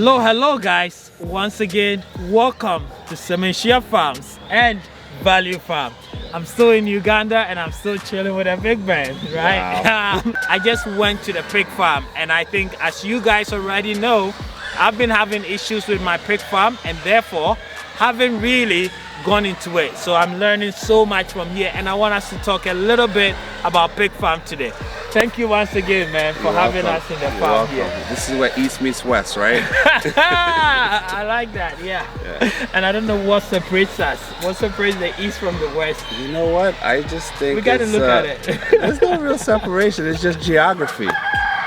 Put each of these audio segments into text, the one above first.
Hello guys, once again welcome to Semenshia Farms and Value Farm. I'm still in Uganda and I'm still chilling with a big man, right? Wow. I just went to the pig farm, and I think, as you guys already know, I've been having issues with my pig farm and therefore haven't really gone into it. So I'm learning so much from here, and I want us to talk a little bit about pig farm today. Thank you once again, man, for having us in the farm here. This is where East meets West, right? I like that, yeah. And I don't know what separates us. What separates the East from the West? You know what? I just think we got to look at it. There's no real separation. It's just geography.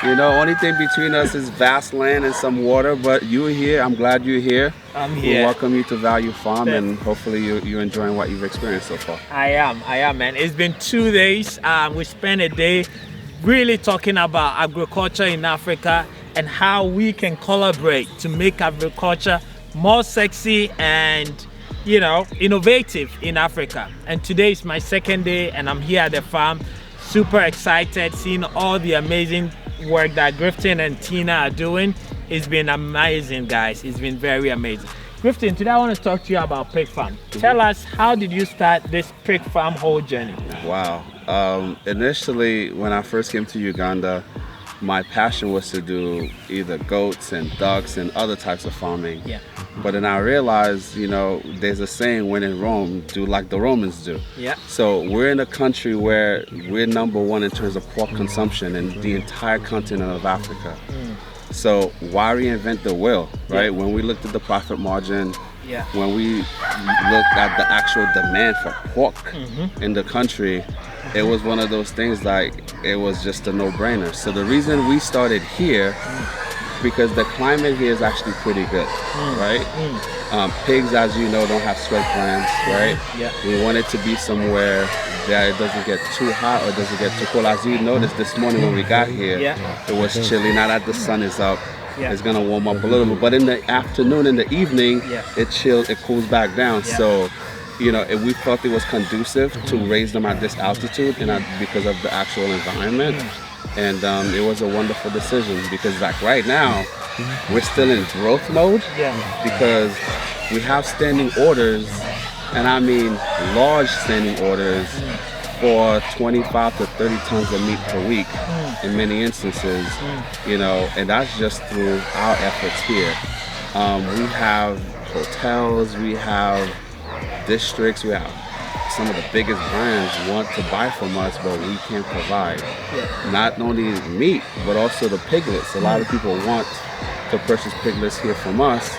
You know, only thing between us is vast land and some water, but you're here. I'm glad you're here. I'm here. We welcome you to Value Farm, and hopefully you're enjoying what you've experienced so far. I am, man. It's been 2 days. We spent a day really talking about agriculture in Africa and how we can collaborate to make agriculture more sexy and, you know, innovative in Africa. And today is my second day and I'm here at the farm. Super excited, seeing all the amazing work that Griffin and Tina are doing. It's been amazing, guys. It's been very amazing. Griffin, today I want to talk to you about pig farm. Tell us, how did you start this pig farm whole journey? Wow. Initially, when I first came to Uganda, my passion was to do either goats and ducks and other types of farming. Yeah. But then I realized, you know, there's a saying, when in Rome, do like the Romans do. Yeah. So we're in a country where we're #1 in terms of pork consumption in the entire continent of Africa. So why reinvent the wheel, right? Yeah. When we looked at the profit margin, when we looked at the actual demand for pork in the country, it was one of those things like, it was just a no-brainer. So the reason we started here, because the climate here is actually pretty good, right? Pigs, as you know, don't have sweat glands, right? Yeah. We want it to be somewhere that it doesn't get too hot or doesn't get too cold. As you noticed this morning when we got here, it was chilly. Now that the sun is up, it's gonna warm up a little bit. But in the afternoon, in the evening, it chills, it cools back down. So, you know, we felt it was conducive to raise them at this altitude, and because of the actual environment. And it was a wonderful decision, because like right now, we're still in growth mode, because we have standing orders, and I mean large standing orders, for 25 to 30 tons of meat per week in many instances, you know, and that's just through our efforts here. We have hotels, we have districts, we have some of the biggest brands want to buy from us, but we can't provide. Not only meat, but also the piglets. A lot of people want to purchase piglets here from us.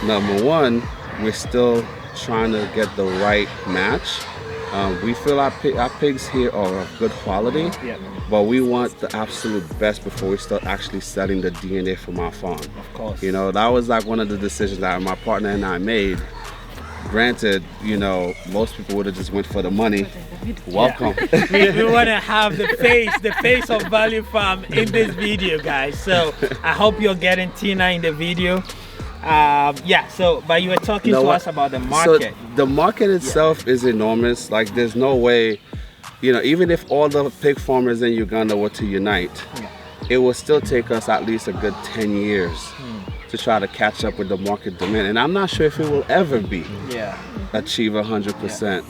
#1, we're still trying to get the right match. We feel our pigs here are of good quality, but we want the absolute best before we start actually selling the DNA from our farm. Of course. You know, that was like one of the decisions that my partner and I made. Granted, you know, most people would have just went for the money. Welcome. We want to have the face of Value Farm in this video, guys. So I hope you're getting Tina in the video. But you were talking to us about the market. So the market itself is enormous. Like, there's no way, you know, even if all the pig farmers in Uganda were to unite, it will still take us at least a good 10 years to try to catch up with the market demand. And I'm not sure if it will ever be achieve 100%.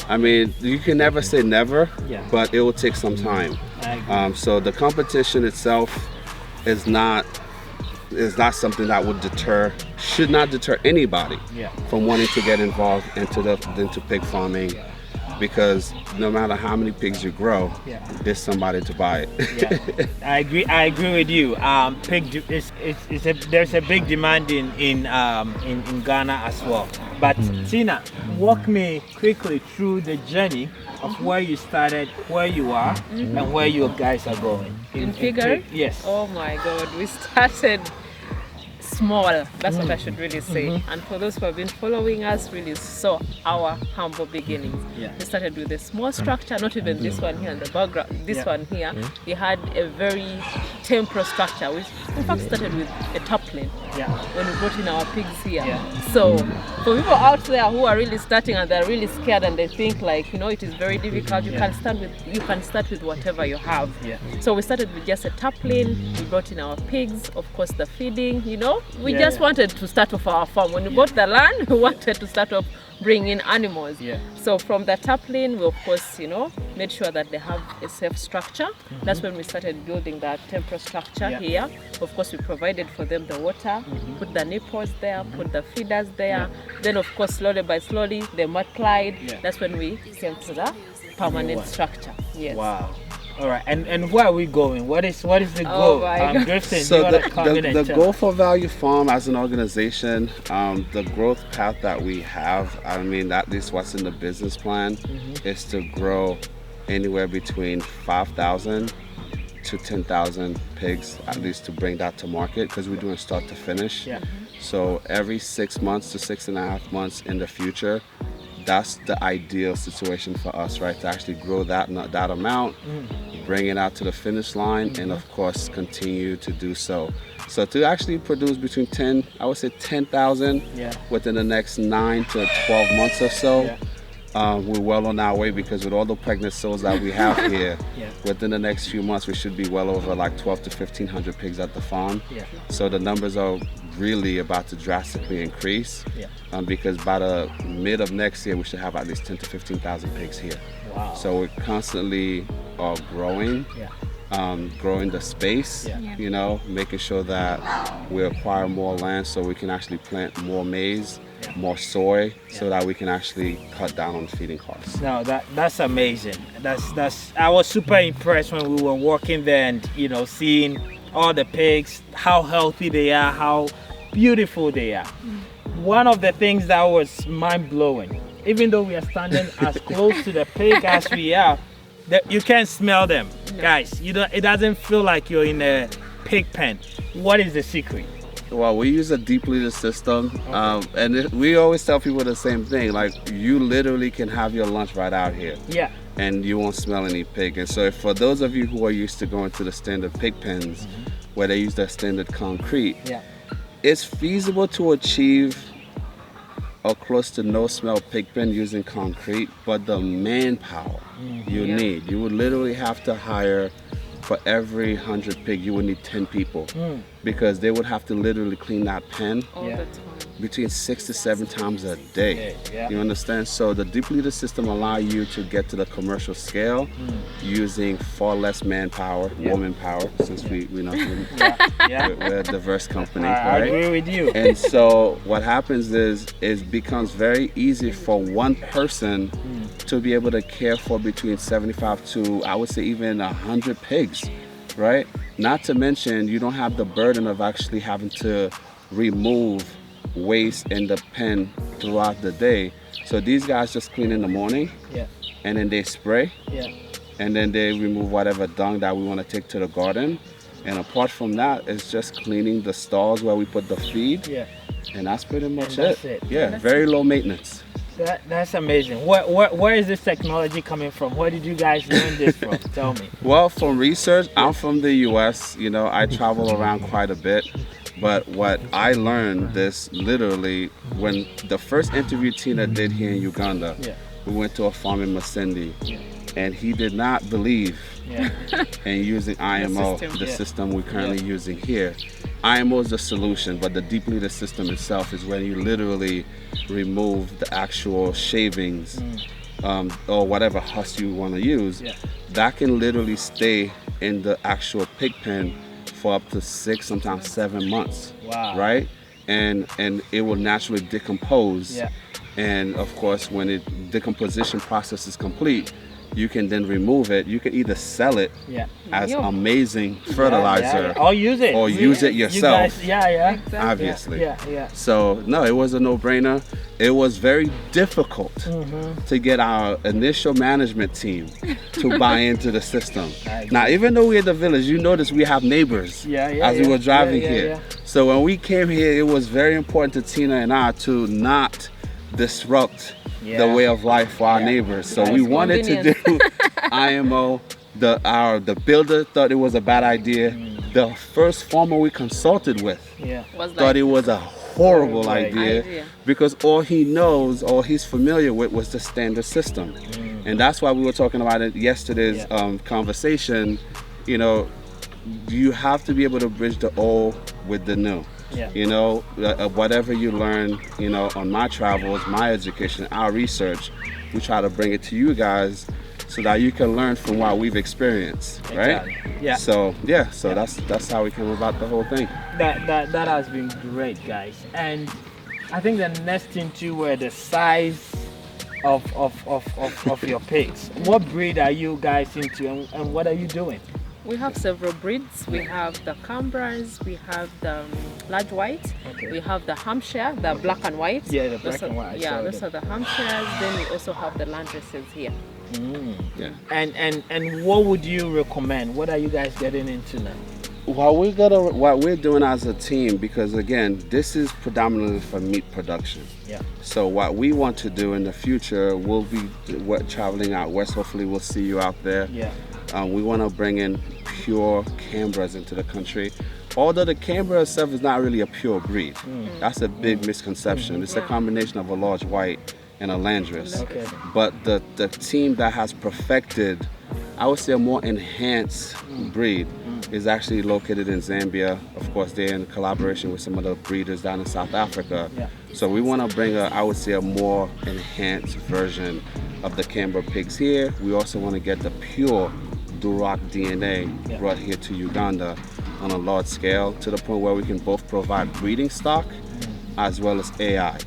I mean, you can never say never, but it will take some time. So the competition itself is not something that would should not deter anybody from wanting to get involved into pig farming, because no matter how many pigs you grow, there's somebody to buy it. I agree with you. There's a big demand in Ghana as well. But Tina, walk me quickly through the journey of where you started, where you are, and where you guys are going. In figure? Yes. Oh my God, we started small. That's what I should really say. And for those who have been following us, really saw our humble beginnings. We started with a small structure, not even this one here in the background. This one here, we had a very temporary structure. We in fact started with a tarpaulin when we brought in our pigs here. So for people out there who are really starting and they're really scared and they think like, you know, it is very difficult, you can start with whatever you have. So we started with just a tarpaulin, we brought in our pigs, of course the feeding, you know, we just wanted to start off our farm. When we bought the land, we wanted to start off bring in animals. So from the tarpaulin, we of course, you know, made sure that they have a safe structure. That's when we started building that temporary structure here. Of course, we provided for them the water, put the nipples there, put the feeders there. Then of course, slowly by slowly, they multiplied. That's when we came to the permanent structure. Wow. All right, and where are we going? What is the goal? Griffin, so the goal for Value Farm as an organization, the growth path that we have, I mean, at least what's in the business plan, is to grow anywhere between 5,000 to 10,000 pigs, at least to bring that to market, because we're doing start to finish. So every 6 months to 6.5 months in the future, that's the ideal situation for us, right? To actually grow that amount, bring it out to the finish line, and of course continue to do so. So to actually produce between 10,000 within the next 9 to 12 months or so, we're well on our way, because with all the pregnant souls that we have here, within the next few months we should be well over like 12 to 1,500 pigs at the farm. So the numbers are really about to drastically increase, because by the mid of next year we should have at least 10 to 15,000 pigs here. So we're constantly growing, growing the space, you know, making sure that we acquire more land so we can actually plant more maize, more soy, so that we can actually cut down on feeding costs. No, that's amazing. I was super impressed when we were working there and, you know, seeing all the pigs, how healthy they are, how beautiful they are. One of the things that was mind-blowing, even though we are standing as close to the pig as we are, that you can't smell them. Guys, it doesn't feel like you're in a pig pen. What is the secret? Well, we use a deep litter system, and we always tell people the same thing, like you literally can have your lunch right out here. And you won't smell any pig. And so for those of you who are used to going to the standard pig pens, where they use the standard concrete, it's feasible to achieve a close to no smell pig pen using concrete, but the manpower you would literally have to hire, for every 100 pig you would need 10 people, because they would have to literally clean that pen all the time, between 6 to 7 times a day. You understand? So the deep litter system allows you to get to the commercial scale using far less manpower, woman power, since we know we're a diverse company. I agree with you. And so what happens is it becomes very easy for one person to be able to care for between 75 to, I would say, even 100 pigs, right? Not to mention, you don't have the burden of actually having to remove waste in the pen throughout the day. So these guys just clean in the morning, and then they spray, and then they remove whatever dung that we want to take to the garden. And apart from that, it's just cleaning the stalls where we put the feed, and that's pretty much it. Very low maintenance. That's amazing. Where is this technology coming from? Where did you guys learn this from? Tell me. Well, from research, I'm from the US, you know, I travel around quite a bit. But what I learned this literally when the first interview Tina did here in Uganda, we went to a farm in Masindi, and he did not believe in using IMO, the system we're currently using here. IMO is the solution, but the deep litter system itself is when you literally remove the actual shavings or whatever husk you want to use. That can literally stay in the actual pig pen for up to 6, sometimes 7 months, right? And it will naturally decompose. And of course, when the decomposition process is complete, you can then remove it. You can either sell it as amazing fertilizer, or use it, yourself. You guys, obviously. So no, it was a no-brainer. It was very difficult to get our initial management team to buy into the system. Now, even though we're in the village, you notice we have neighbors as we were driving here. So when we came here, it was very important to Tina and I to not disrupt the way of life for our neighbors. So we wanted to do IMO. The builder thought it was a bad idea. The first farmer we consulted with thought it was a horrible idea because all he knows, all he's familiar with was the standard system. And that's why we were talking about it yesterday's conversation. You know, you have to be able to bridge the old with the new. You know, whatever you learn, you know, on my travels, my education, our research, we try to bring it to you guys so that you can learn from what we've experienced, right? So that's how we came about the whole thing. That has been great, guys. And I think the next thing too were the size of your pigs. What breed are you guys into, and what are you doing? We have several breeds. We have the Canberras, we have the large white, we have the Hampshire, the black and white. Yeah, the black and white. Yeah, those are the Hampshires. Then we also have the Landraces here. And what would you recommend? What are you guys getting into now? What we're doing as a team, because again, this is predominantly for meat production. So what we want to do in the future, we'll be traveling out west. Hopefully we'll see you out there. We want to bring in pure Canberras into the country. Although the Canberra itself is not really a pure breed. That's a big misconception. It's a combination of a large white and a Landrace. But the team that has perfected, I would say, a more enhanced breed is actually located in Zambia. Of course, they're in collaboration with some of the breeders down in South Africa. So we want to bring I would say, a more enhanced version of the Canberra pigs here. We also want to get the pure Duroc DNA brought here to Uganda on a large scale, to the point where we can both provide breeding stock as well as AI.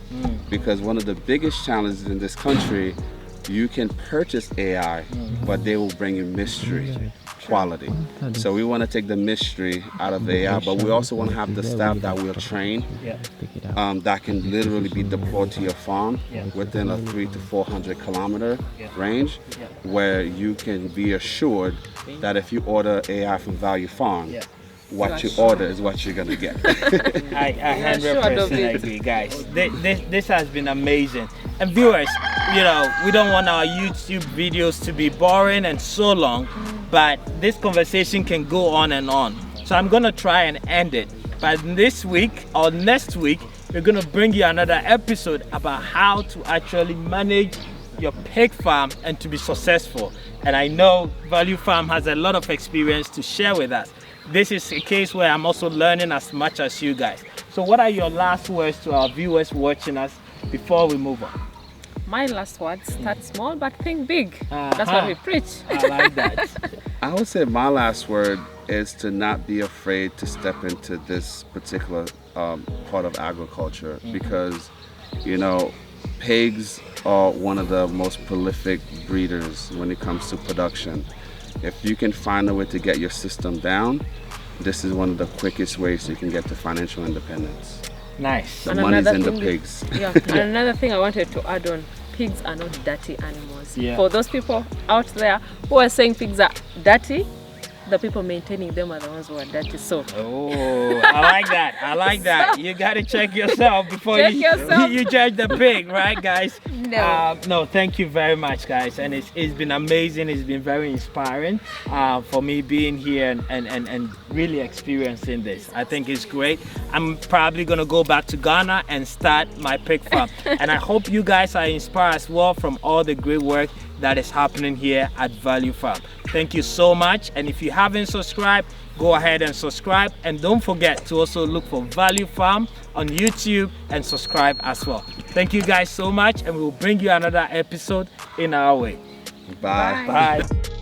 Because one of the biggest challenges in this country, you can purchase AI, but they will bring you mystery quality. So we want to take the mystery out of the AI, but we also want to have the staff that will train, that can literally be deployed to your farm within a 300 to 400 kilometer range, where you can be assured that if you order AI from Value Farm, what you order is what you're gonna get. I 100% agree, guys. This has been amazing. And viewers, you know, we don't want our YouTube videos to be boring and so long, but this conversation can go on and on. So I'm gonna try and end it. But this week or next week, we're gonna bring you another episode about how to actually manage your pig farm and to be successful. And I know Value Farm has a lot of experience to share with us. This is a case where I'm also learning as much as you guys. So what are your last words to our viewers watching us before we move on? My last words: start small but think big. That's what we preach. I like that. I would say my last word is to not be afraid to step into this particular part of agriculture, because, you know, pigs are one of the most prolific breeders when it comes to production. If you can find a way to get your system down, this is one of the quickest ways you can get to financial independence. Nice. The money's in the pigs. And another thing I wanted to add on, pigs are not dirty animals. For those people out there who are saying pigs are dirty, the people maintaining them are the ones who are dirty. So I like that. I like that. You got to check yourself before you judge the pig, right, guys? No, thank you very much, guys. And it's been amazing. It's been very inspiring for me being here and really experiencing this. I think it's great. I'm probably going to go back to Ghana and start my pig farm. And I hope you guys are inspired as well from all the great work that is happening here at Value Farm. Thank you so much. And if you haven't subscribed, go ahead and subscribe. And don't forget to also look for Value Farm on YouTube and subscribe as well. Thank you guys so much, and we'll bring you another episode in our way. Bye. Bye.